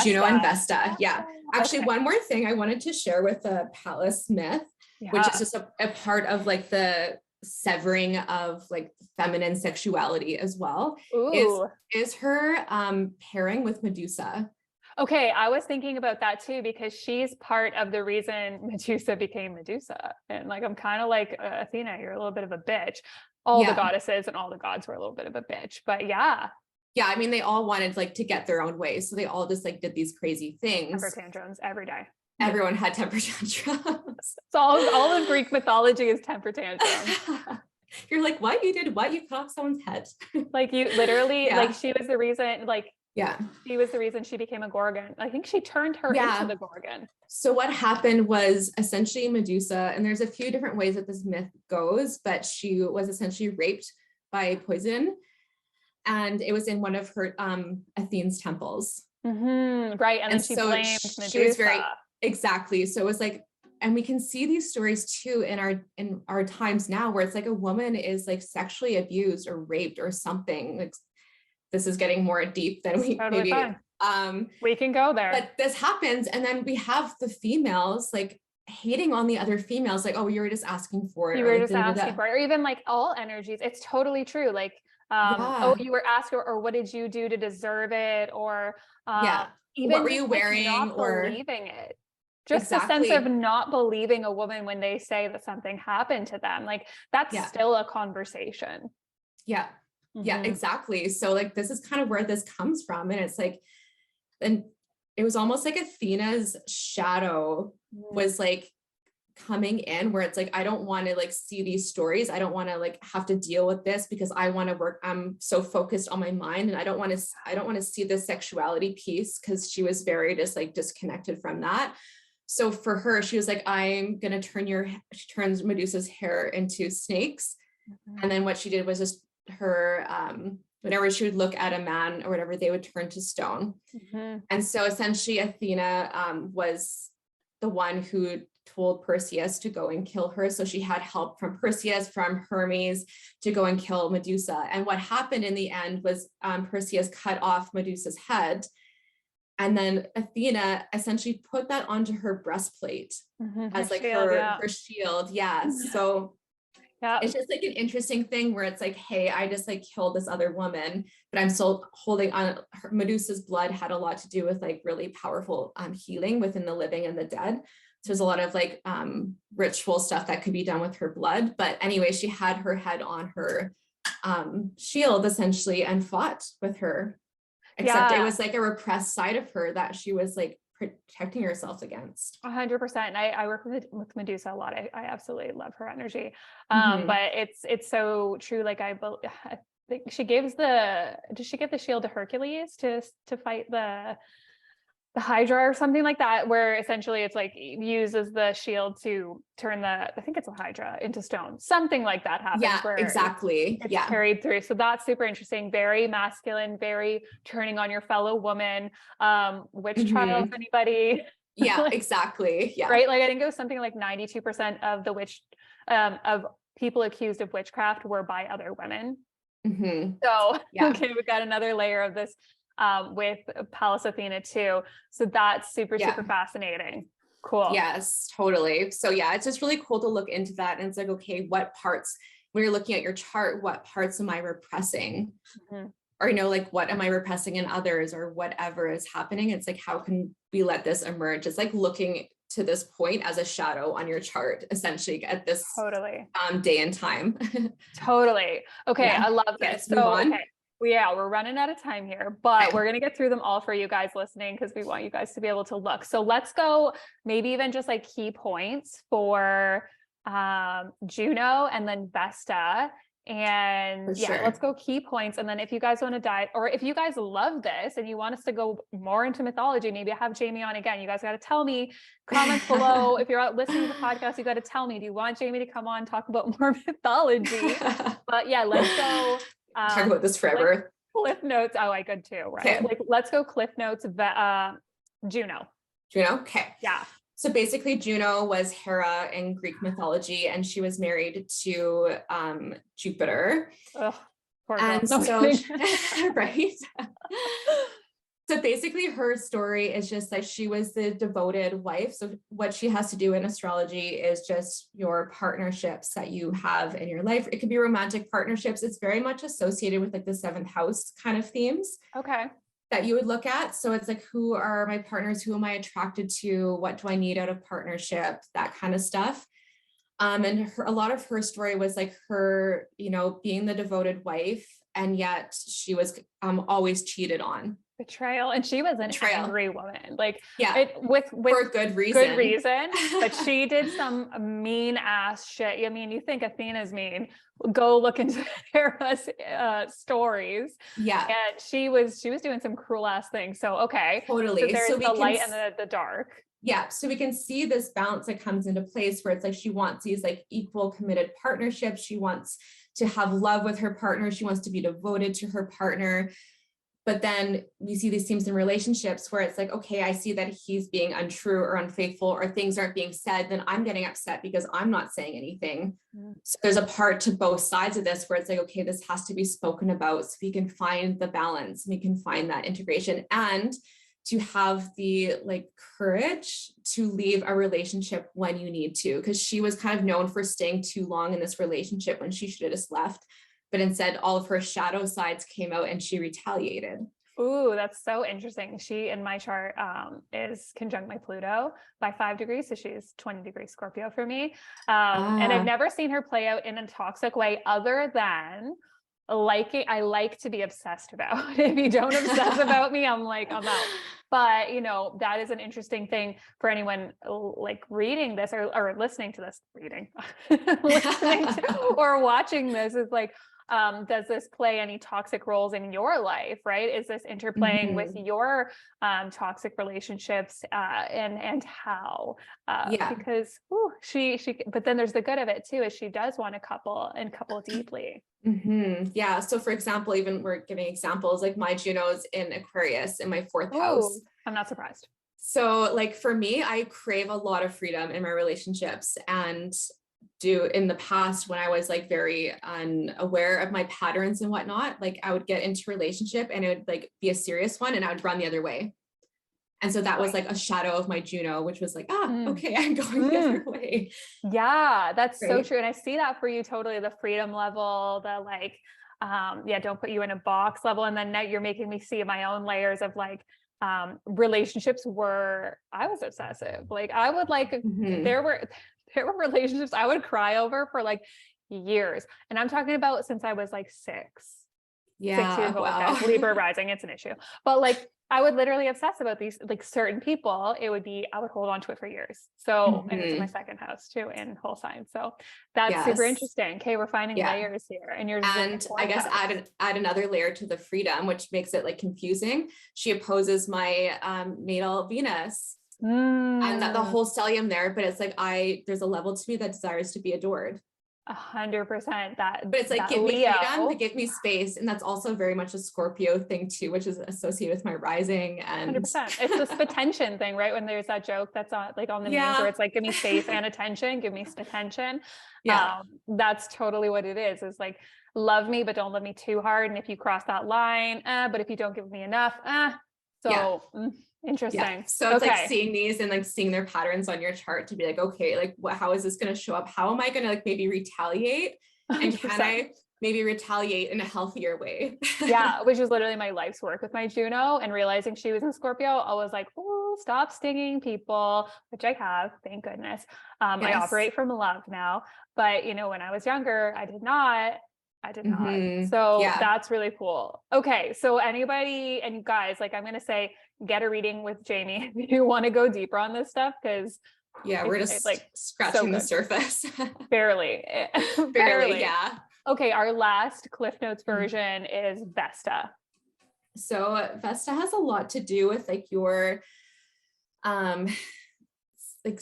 Juno and Vesta. Yeah. Actually, one more thing I wanted to share with the Pallas myth, which is just a part of like the severing of like feminine sexuality as well, is her pairing with Medusa. Okay, I was thinking about that too, because she's part of the reason Medusa became Medusa. And like, I'm kind of like, Athena, you're a little bit of a bitch. All the goddesses and all the gods were a little bit of a bitch, but yeah, I mean, they all wanted like to get their own way. So they all just like did these crazy things. Temper tantrums every day. Everyone had temper tantrums. So all of Greek mythology is temper tantrums. You're like, what? You did what? You cut off someone's head. Like you literally, like she was the reason, like, she was the reason she became a Gorgon. I think she turned her into the Gorgon. So what happened was essentially Medusa, and there's a few different ways that this myth goes, but she was essentially raped by poison. And it was in one of her Athene's temples. Right. And then she blamed Medusa. She was very, exactly. So it was like, and we can see these stories too in our times now, where it's like a woman is like sexually abused or raped or something. Like, this is getting more deep than we totally maybe we can go there. But this happens, and then we have the females like hating on the other females, like, oh, you were just asking for it. You were just asking for it, or even like all energies. It's totally true. Like Oh, you were asked, or what did you do to deserve it? Or even what were just you like wearing, not or believing it. Just the sense exactly. of not believing a woman when they say that something happened to them. Like that's still a conversation. Yeah. Yeah, exactly. So like, this is kind of where this comes from. And it's like, and it was almost like Athena's shadow was like coming in, where it's like, I don't want to like see these stories. I don't want to like have to deal with this, because I want to work. I'm so focused on my mind, and I don't want to see the sexuality piece, because she was very just like disconnected from that. So for her, she was like, I'm going to she turns Medusa's hair into snakes. And then what she did was just her, whenever she would look at a man or whatever, they would turn to stone. And so essentially Athena was the one who told Perseus to go and kill her. So she had help from Perseus, from Hermes, to go and kill Medusa. And what happened in the end was Perseus cut off Medusa's head. And then Athena essentially put that onto her breastplate as like her shield. Yeah. So it's just like an interesting thing where it's like, hey, I just like killed this other woman, but I'm still holding on. Medusa's blood had a lot to do with like really powerful healing within the living and the dead. So there's a lot of like ritual stuff that could be done with her blood. But anyway, she had her head on her shield essentially and fought with her. Except it was like a repressed side of her that she was like protecting herself against. 100%. And I work with Medusa a lot. I absolutely love her energy. But it's so true. Like I think she gives did she give the shield to Hercules to fight the Hydra or something like that, where essentially it's like uses the shield to turn I think it's a Hydra into stone, something like that happens. Yeah, where exactly. it's carried through. So that's super interesting. Very masculine, very turning on your fellow woman. Witch trials, anybody? Yeah, exactly. Yeah. Right. Like I think it was something like 92% of the of people accused of witchcraft were by other women. So okay, we've got another layer of this with Pallas Athena too. So that's super fascinating. Cool. Yes, totally. So yeah, it's just really cool to look into that. And it's like, okay, what parts, when you're looking at your chart, what parts am I repressing? Or, you know, like, what am I repressing in others, or whatever is happening? It's like, how can we let this emerge? It's like looking to this point as a shadow on your chart, essentially, at this day and time. Totally. Okay. I love this. So, okay. We're running out of time here, but we're going to get through them all for you guys listening, because we want you guys to be able to look. So let's go maybe even just like key points for Juno and then Vesta. And let's go key points. And then if you guys want to dive, or if you guys love this and you want us to go more into mythology, maybe have Jamie on again. You guys got to tell me, comments below. If you're out listening to the podcast, you got to tell me, do you want Jamie to come on, talk about more mythology? But yeah, let's go. Talk about this forever. Cliff notes. Oh, I could too, right? Okay. Like, let's go cliff notes. Juno. Okay. Yeah. So basically, Juno was Hera in Greek mythology, and she was married to Jupiter. Ugh, poor and girl. So, right. So basically, her story is just like she was the devoted wife. So what she has to do in astrology is just your partnerships that you have in your life. It could be romantic partnerships. It's very much associated with like the seventh house kind of themes. Okay. That you would look at. So it's like, who are my partners? Who am I attracted to? What do I need out of partnership? That kind of stuff. And a lot of her story was like her, you know, being the devoted wife, and yet she was always cheated on. Betrayal. And she was an angry woman. Like, with for good reason. But she did some mean ass shit. I mean, you think Athena's mean, go look into Hera's stories. Yeah. And she was doing some cruel ass things. So, okay. Totally. So there's the light and the dark. Yeah. So we can see this balance that comes into place where it's like, she wants these like equal committed partnerships. She wants to have love with her partner. She wants to be devoted to her partner. But then we see these themes in relationships where it's like, okay, I see that he's being untrue or unfaithful, or things aren't being said, then I'm getting upset because I'm not saying anything. So there's a part to both sides of this where it's like, okay, this has to be spoken about so we can find the balance, we can find that integration, and to have the like courage to leave a relationship when you need to, because she was kind of known for staying too long in this relationship when she should have just left. but instead all of her shadow sides came out and she retaliated. Ooh, that's so interesting. She in my chart is conjunct my Pluto by 5 degrees. So she's 20 degrees Scorpio for me. And I've never seen her play out in a toxic way other than I like to be obsessed about. If you don't obsess about me, I'm out. But that is an interesting thing for anyone like reading this or listening to this, listening to, or watching this is like, does this play any toxic roles in your life, right? Is this interplaying with your toxic relationships and how? Because but then there's the good of it too, is she does want to couple deeply. Yeah. So for example, even we're giving examples, like my Juno's in Aquarius in my 4th house. I'm not surprised. So like for me, I crave a lot of freedom in my relationships, and in the past when I was like very unaware of my patterns and whatnot, like I would get into a relationship and it would like be a serious one and I would run the other way. And so that was like a shadow of my Juno, which was like, okay, I'm going the other way. Yeah, that's so true. And I see that for you totally, the freedom level, the like, don't put you in a box level. And then now you're making me see my own layers of like, relationships where I was obsessive. Like I would like, there were relationships I would cry over for like years. And I'm talking about since I was like 6. 6 years old. Wow. Okay. Libra rising, it's an issue. But like I would literally obsess about these like certain people. I would hold on to it for years. So and it's in my 2nd house too in whole sign. So that's super interesting. Okay, we're finding layers here. And I guess add another layer to the freedom, which makes it like confusing. She opposes my natal Venus. And that the whole stellium there, but it's like there's a level to me that desires to be adored. 100%. But it's like give me freedom, but give me space, and that's also very much a Scorpio thing too, which is associated with my rising. And 100%. It's this attention thing, right? When there's that joke that's on like on the news where it's like give me space and attention, give me attention. That's totally what it is. It's like love me, but don't love me too hard. And if you cross that line, but if you don't give me enough, interesting. Yeah. So it's like seeing these and like seeing their patterns on your chart to be like, okay, like how is this going to show up? How am I going to like maybe retaliate? And 100%. Can I maybe retaliate in a healthier way? Which is literally my life's work with my Juno, and realizing she was in Scorpio. I was like, oh, stop stinging people, which I have, thank goodness. I operate from love now, but when I was younger, I did not. So that's really cool. Okay. So anybody, and you guys, like I'm going to say, get a reading with Jamie if you want to go deeper on this stuff. Cause we're just like scratching the surface. Barely. Yeah. Okay. Our last Cliff Notes version is Vesta. So Vesta has a lot to do with like your, like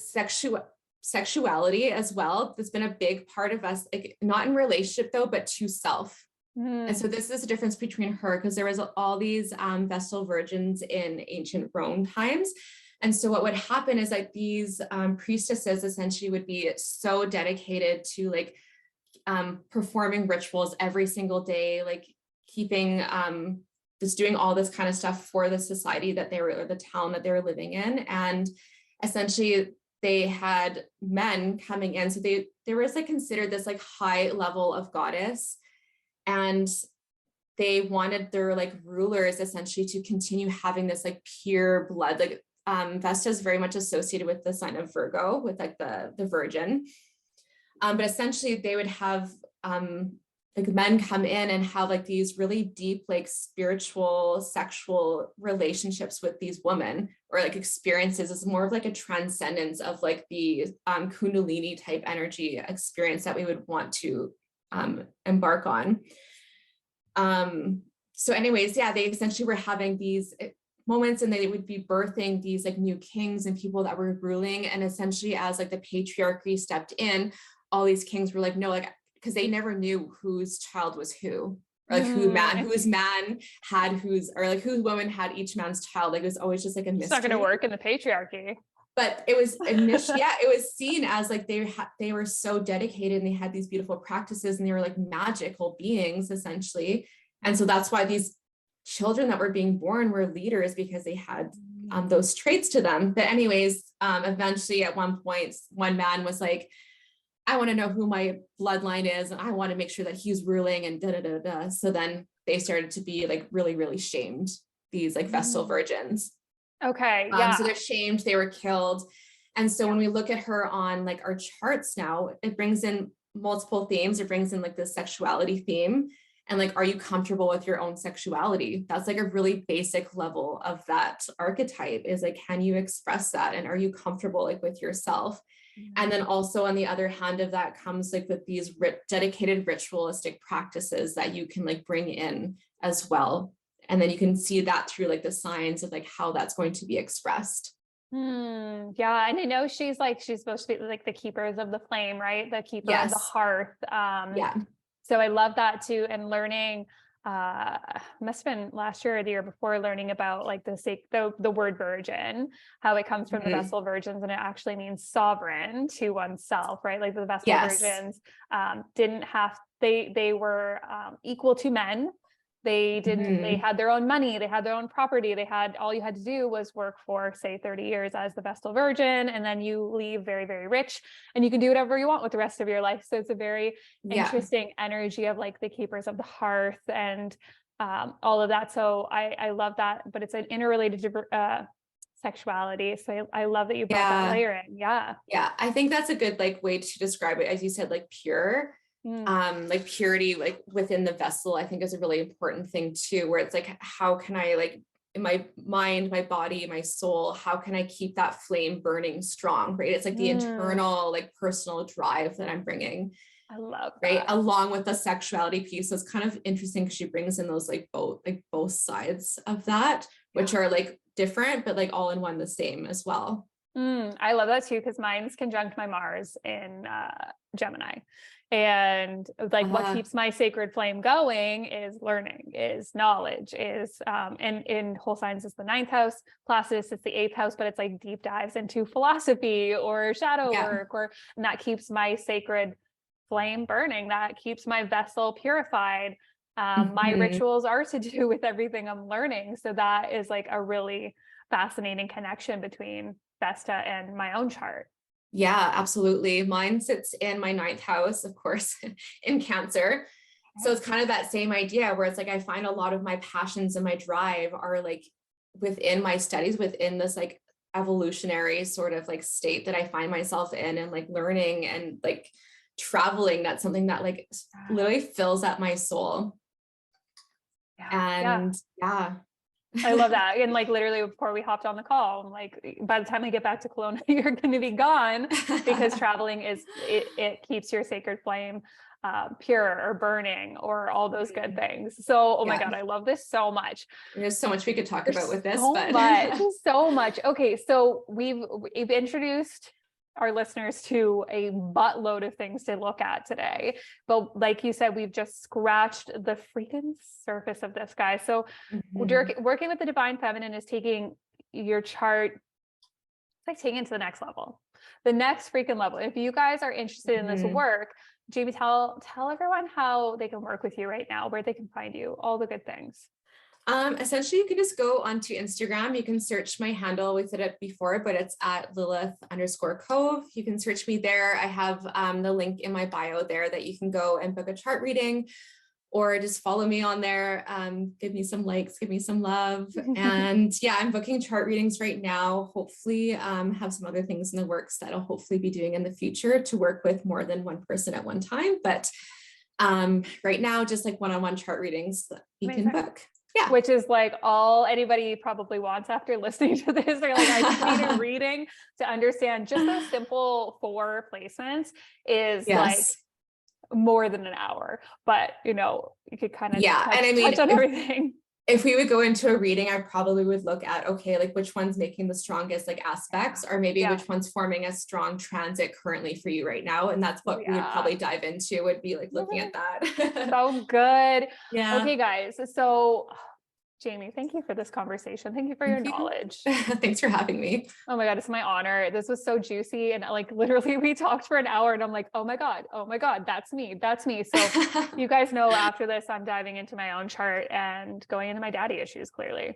sexuality as well. That's been a big part of us, like not in relationship though, but to self. And so this is the difference between her, because there was all these Vestal virgins in ancient Rome times. And so what would happen is like these priestesses essentially would be so dedicated to like performing rituals every single day, like keeping just doing all this kind of stuff for the society that they were, or the town that they were living in. And essentially they had men coming in. So they were like considered this like high level of goddess, and they wanted their like rulers essentially to continue having this like pure blood. Like Vesta is very much associated with the sign of Virgo, with like the virgin. But essentially they would have like men come in and have like these really deep, like spiritual, sexual relationships with these women, or like experiences. It's more of like a transcendence of like the Kundalini type energy experience that we would want to embark on. So anyways, they essentially were having these moments, and they would be birthing these like new kings and people that were ruling. And essentially as like the patriarchy stepped in, all these kings were like, no, like, because they never knew whose child was who, or like whose man had whose, or like whose woman had each man's child. Like it was always just like a mystery. It's not going to work in the patriarchy. But it was it was seen as like they were so dedicated, and they had these beautiful practices, and they were like magical beings essentially. And so that's why these children that were being born were leaders, because they had those traits to them. But anyways, eventually at one point, one man was like, I want to know who my bloodline is, and I want to make sure that he's ruling, and da da da da. So then they started to be like really, really shamed, these like Vestal virgins. Okay. Yeah. So they're shamed, they were killed. And so when we look at her on like our charts now, it brings in multiple themes. It brings in like the sexuality theme. And like, are you comfortable with your own sexuality? That's like a really basic level of that archetype, is like, can you express that? And are you comfortable like with yourself? And then also on the other hand of that comes like with these dedicated ritualistic practices that you can like bring in as well. And then you can see that through like the signs of like how that's going to be expressed. Yeah. And I know she's supposed to be like the keepers of the flame, right? The keeper of the hearth. Yeah. So I love that too. And learning, must have been last year or the year before, learning about like the word virgin, how it comes from the Vestal virgins, and it actually means sovereign to oneself, right? Like the Vestal virgins they were equal to men. They didn't, they had their own money, they had their own property, all you had to do was work for, say, 30 years as the Vestal virgin, and then you leave very, very rich, and you can do whatever you want with the rest of your life. So it's a very interesting energy of like the keepers of the hearth and all of that. So I love that, but it's an interrelated to sexuality. So I love that you brought that layer in. Yeah. I think that's a good like way to describe it. As you said, like pure. Like purity, like within the Vestal, I think is a really important thing too, where it's like, how can I like in my mind, my body, my soul, how can I keep that flame burning strong, right? It's like the internal, like personal drive that I'm bringing. I love that. Right. Along with the sexuality piece. So it's kind of interesting because she brings in those like both sides of that, which are like different, but like all in one, the same as well. I love that too, because mine's conjunct my Mars in Gemini. And like what keeps my sacred flame going is learning, is knowledge, is and in whole signs is the 9th house, Placidus is the 8th house, but it's like deep dives into philosophy or shadow work, and that keeps my sacred flame burning, that keeps my vessel purified. My rituals are to do with everything I'm learning. So that is like a really fascinating connection between Vesta and my own chart. Yeah, absolutely. Mine sits in my 9th house, of course, in Cancer. So it's kind of that same idea where it's like, I find a lot of my passions and my drive are like within my studies, within this like evolutionary sort of like state that I find myself in, and like learning and like traveling. That's something that like literally fills up my soul. And I love that. And like literally before we hopped on the call, I'm like, by the time I get back to Kelowna, you're going to be gone, because traveling it keeps your sacred flame pure or burning or all those good things. So, oh my God, I love this so much. There's so much we could talk about with this, so much. Okay. So we've introduced our listeners to a buttload of things to look at today. But like you said, we've just scratched the freaking surface of this, guy. So working with the divine feminine is taking your chart, it's like taking it to the next level, the next freaking level. If you guys are interested in this work, Jamie, tell everyone how they can work with you right now, where they can find you, all the good things. Essentially, you can just go onto Instagram. You can search my handle. We said it before, but it's at Lilith_Cove. You can search me there. I have the link in my bio there that you can go and book a chart reading, or just follow me on there. Give me some likes, give me some love. And I'm booking chart readings right now. Hopefully have some other things in the works that I'll hopefully be doing in the future to work with more than one person at one time. But right now, just like one-on-one chart readings that you can book. Yeah. Which is like all anybody probably wants after listening to this. They're like, I just need a reading to understand. Just those simple 4 placements is like more than an hour, but you know, you could kind of touch on everything. If we would go into a reading, I probably would look at, okay, like which one's making the strongest like aspects, or maybe which one's forming a strong transit currently for you right now. And that's what we would probably dive into, would be like looking at that. So good. Yeah. Okay, guys. So Jamie, thank you for this conversation. Thank you for your knowledge. Thanks for having me. Oh my God, it's my honor. This was so juicy. And like, literally we talked for an hour and I'm like, oh my God, that's me. That's me. So you guys know after this, I'm diving into my own chart and going into my daddy issues, clearly.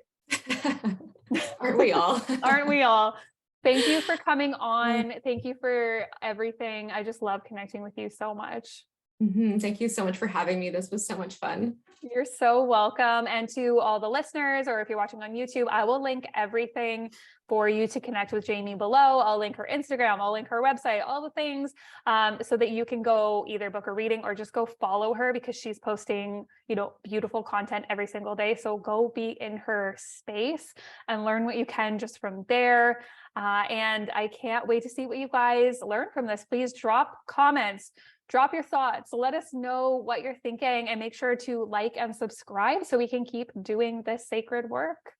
Aren't we all? Aren't we all? Thank you for coming on. Thank you for everything. I just love connecting with you so much. Thank you so much for having me. This was so much fun. You're so welcome. And to all the listeners, or if you're watching on YouTube, I will link everything for you to connect with Jamie below. I'll link her Instagram, I'll link her website, all the things, so that you can go either book a reading or just go follow her, because she's posting, you know, beautiful content every single day. So go be in her space and learn what you can just from there. And I can't wait to see what you guys learn from this. Please drop comments, drop your thoughts, let us know what you're thinking, and make sure to like and subscribe so we can keep doing this sacred work.